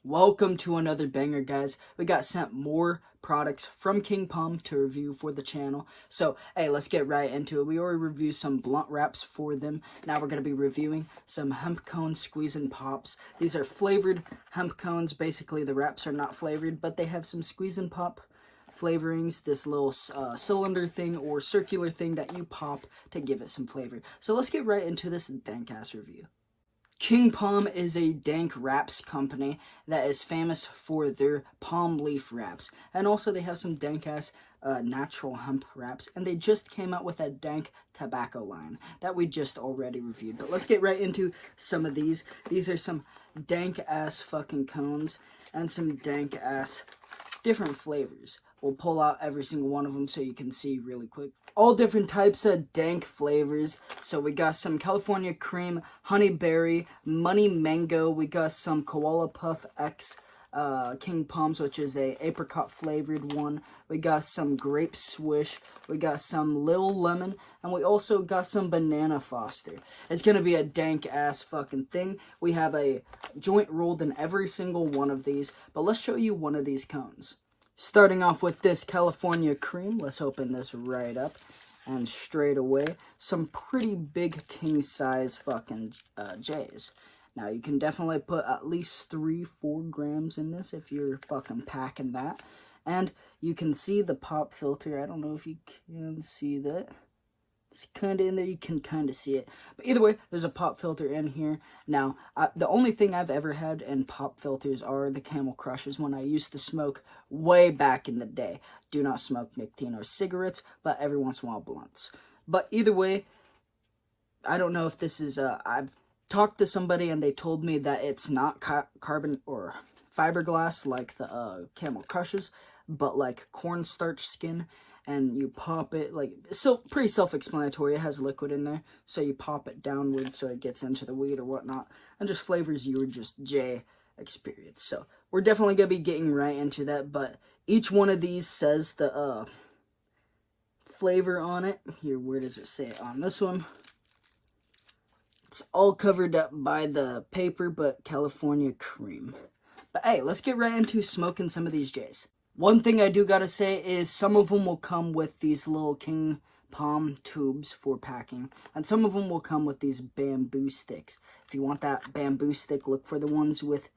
Welcome to another banger, guys. We got sent more products from King Palm to review for the channel. So, hey, let's get right into it. We already reviewed some blunt wraps for them. Now we're going to be reviewing some hemp cone squeeze and pops. These are flavored hemp cones. Basically, the wraps are not flavored, but they have some squeeze and pop flavorings, this little cylinder thing or circular thing that you pop to give it some flavor. So let's get right into this dank-ass review. King Palm is a dank wraps company that is famous for their palm leaf wraps. And also they have some dank-ass natural hemp wraps. And they just came out with a dank tobacco line that we just already reviewed. But let's get right into some of these. These are some dank-ass fucking cones and some dank-ass different flavors. We'll pull out every single one of them so you can see really quick. All different types of dank flavors. So we got some California cream, honey berry, money mango. We got some koala puff X King Palms, which is a apricot flavored one. We got some grape swish. We got some Lil Lemon. And we also got some banana foster. It's going to be a dank ass fucking thing. We have a joint rolled in every single one of these. But let's show you one of these cones. Starting off with this California cream. Let's open this right up. And straight away, some pretty big king size fucking J's. Now, you can definitely put at least 3-4 grams in this if you're fucking packing that. And you can see the pop filter. I don't know if you can see that. It's kind of in there. You can kind of see it. But either way, there's a pop filter in here. Now, the only thing I've ever had in pop filters are the Camel Crushes when I used to smoke way back in the day. Do not smoke nicotine or cigarettes, but every once in a while blunts. But either way, I don't know if this is... I've talked to somebody and they told me that it's not carbon or fiberglass like the Camel Crushes, but like cornstarch skin. And you pop it, like, so pretty self-explanatory. It has liquid in there, so you pop it downward so it gets into the weed or whatnot, and just flavors your just J experience. So we're definitely going to be getting right into that, but each one of these says the flavor on it. Here, where does it say it on this one? It's all covered up by the paper, but California cream. But hey, let's get right into smoking some of these J's. One thing I do gotta say is some of them will come with these little King Palm tubes for packing. And some of them will come with these bamboo sticks. If you want that bamboo stick, look for the ones with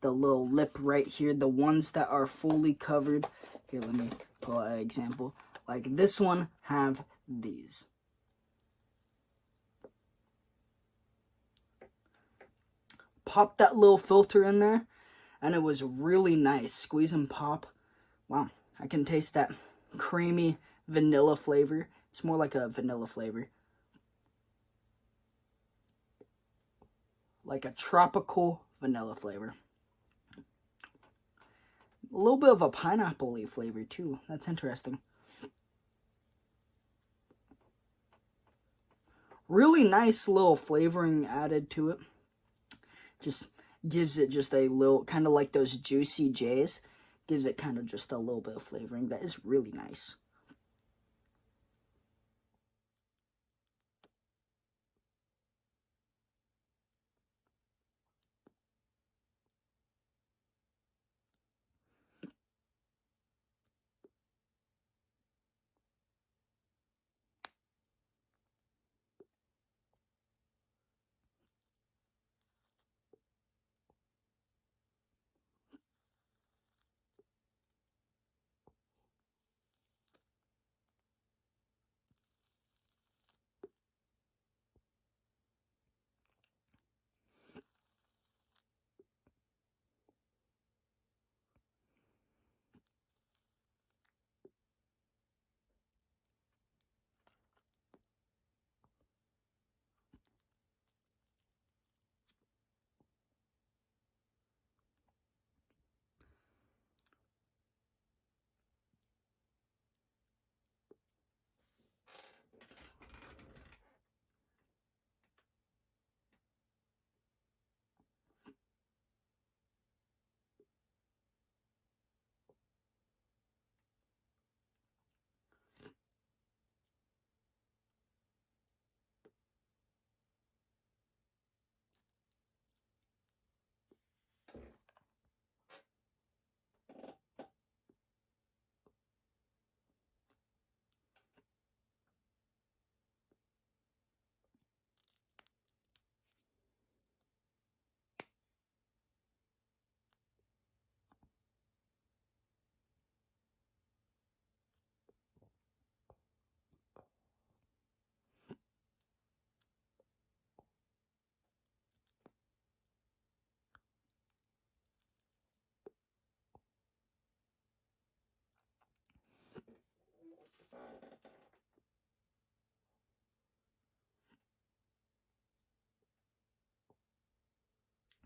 the little lip right here. The ones that are fully covered. Here, let me pull out an example. Like this one have these. Pop that little filter in there. And it was really nice. Squeeze and pop. Wow, I can taste that creamy vanilla flavor. It's more like a vanilla flavor. Like a tropical vanilla flavor. A little bit of a pineapple-y flavor too. That's interesting. Really nice little flavoring added to it. Just gives it just a little, kind of like those juicy J's, gives it kind of just a little bit of flavoring that is really nice.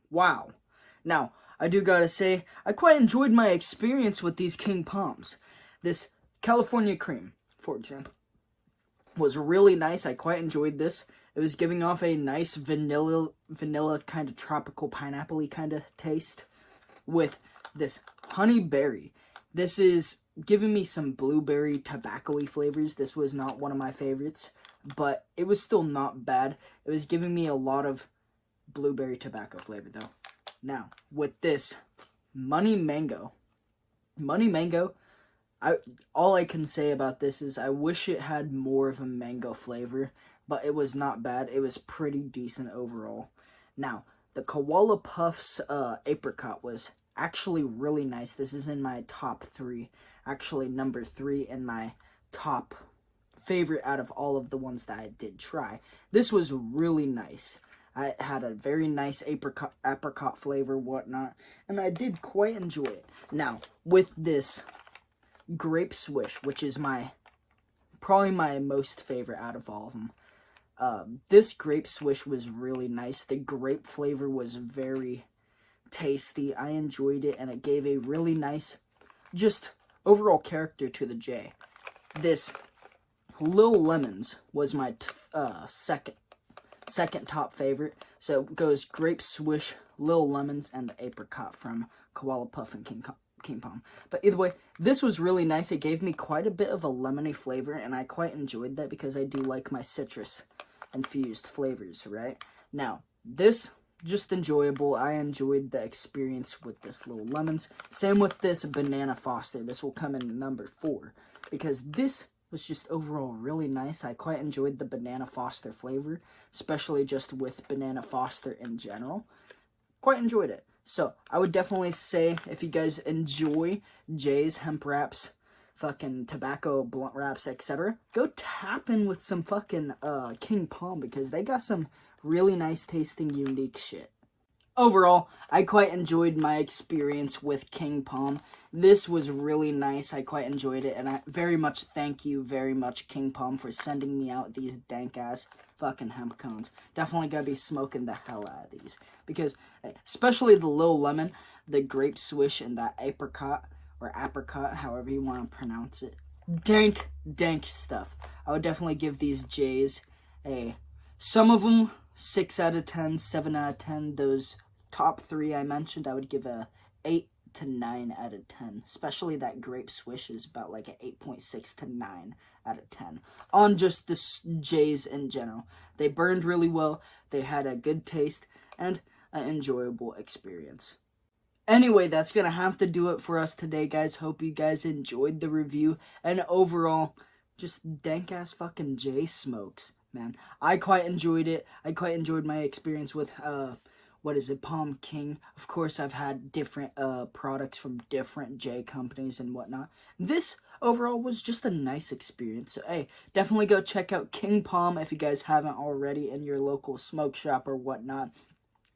Wow. Now, I do gotta say, I quite enjoyed my experience with these King Palms. This California Cream, for example, was really nice. I quite enjoyed this. It was giving off a nice vanilla kind of tropical pineapple-y kind of taste with this honey berry. This is giving me some blueberry tobacco-y flavors. This was not one of my favorites, but it was still not bad. It was giving me a lot of blueberry tobacco flavor though. Now, with this Money Mango, all I can say about this is I wish it had more of a mango flavor, but it was not bad. It was pretty decent overall. Now, the Koala Puffs apricot was actually really nice. This is in my top 3. Actually, number 3 in my top favorite out of all of the ones that I did try. This was really nice. I had a very nice apricot flavor, whatnot, and I did quite enjoy it. Now, with this Grape Swish, which is probably my most favorite out of all of them. This Grape Swish was really nice. The grape flavor was very tasty. I enjoyed it, and it gave a really nice, just overall character to the J. This Lil Lemons was my second top favorite. So it goes Grape Swish, Lil Lemons, and the apricot from Koala Puff and King Palm. But either way, this was really nice. It gave me quite a bit of a lemony flavor, and I quite enjoyed that because I do like my citrus-infused flavors, right? Now, this, just enjoyable. I enjoyed the experience with this Lil Lemons. Same with this Banana Foster. This will come in number 4 because this was just overall really nice. I quite enjoyed the Banana Foster flavor, especially just with Banana Foster in general. Quite enjoyed it. So, I would definitely say, if you guys enjoy Jay's hemp wraps, fucking tobacco blunt wraps, etc., go tap in with some fucking King Palm, because they got some really nice tasting, unique shit. Overall, I quite enjoyed my experience with King Palm. This was really nice. I quite enjoyed it, and I very much thank you very much, King Palm, for sending me out these dank-ass fucking hemp cones. Definitely gonna be smoking the hell out of these, because especially the Lil Lemon, the Grape Swish, and that apricot, however you want to pronounce it. Dank stuff. I would definitely give these J's some of them 6 out of 10, 7 out of 10. Those top 3 I mentioned, I would give a 8 to 9 out of 10. Especially that Grape Swish is about like an 8.6 to 9 out of 10. On just the J's in general. They burned really well, they had a good taste, and an enjoyable experience. Anyway, that's gonna have to do it for us today, guys. Hope you guys enjoyed the review, and overall, just dank-ass fucking J smokes, man. I quite enjoyed it. I quite enjoyed my experience with, Palm King. Of course, I've had different products from different J companies and whatnot. This overall was just a nice experience. So, hey, definitely go check out King Palm if you guys haven't already in your local smoke shop or whatnot.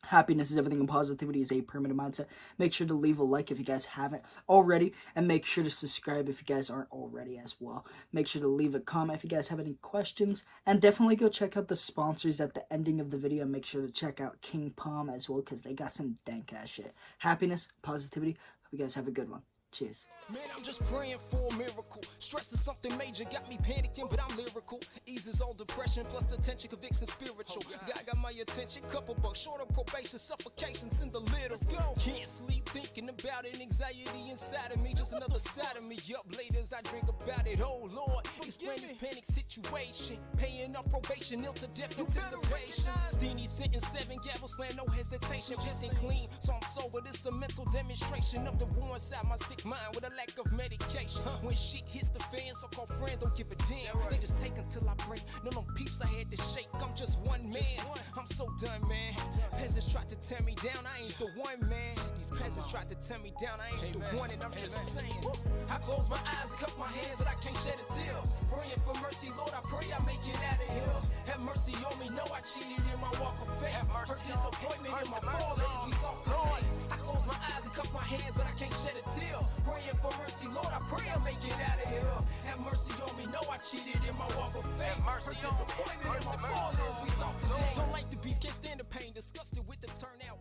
Happiness is everything and positivity is a permanent mindset. Make sure to leave a like if you guys haven't already, and make sure to subscribe if you guys aren't already as well. Make sure to leave a comment if you guys have any questions, and definitely go check out the sponsors at the ending of the video. Make sure to check out King Palm as well, because they got some dank ass shit. Happiness, positivity. Hope you guys have a good one. Cheers. Man, I'm just praying for a miracle. Stress is something major, got me panicking, but I'm lyrical. Eases all depression, plus attention, conviction, spiritual. God got my attention, couple bucks short of probation, suffocations in the little. Can't sleep thinking about it, anxiety inside of me, just another side of me. Up late as I drink about it. Oh Lord, explain this panic situation. Paying off probation, ill to death anticipation. Steeny sitting 7 gavel slam, no hesitation, just ain't clean. So I'm sober, this a mental demonstration of the war inside my sick mind with a lack of medication. When shit hits the fan, so-called friends don't give a damn. They just take until I break. No peeps I had to shake. I'm just one man. I'm so done, man. Peasants tried to tear me down. I ain't the one, man. These peasants tried to tear me down. I ain't the one, and I'm just saying. I close my eyes and cup my hands, but I can't shed a tear. Praying for mercy, Lord, I pray I make it out of here. Have mercy on me. Know I cheated in my walk of faith. Her disappointment in my fall as we talk today. I close my eyes and cup my hands, but I can't shed a tear. Praying for mercy, Lord, I pray I make it out of here. Have mercy on me, know I cheated in my walk of faith. Her disappointment in my fall as we talk today. Don't like the beef, can't stand the pain, disgusted with the turnout.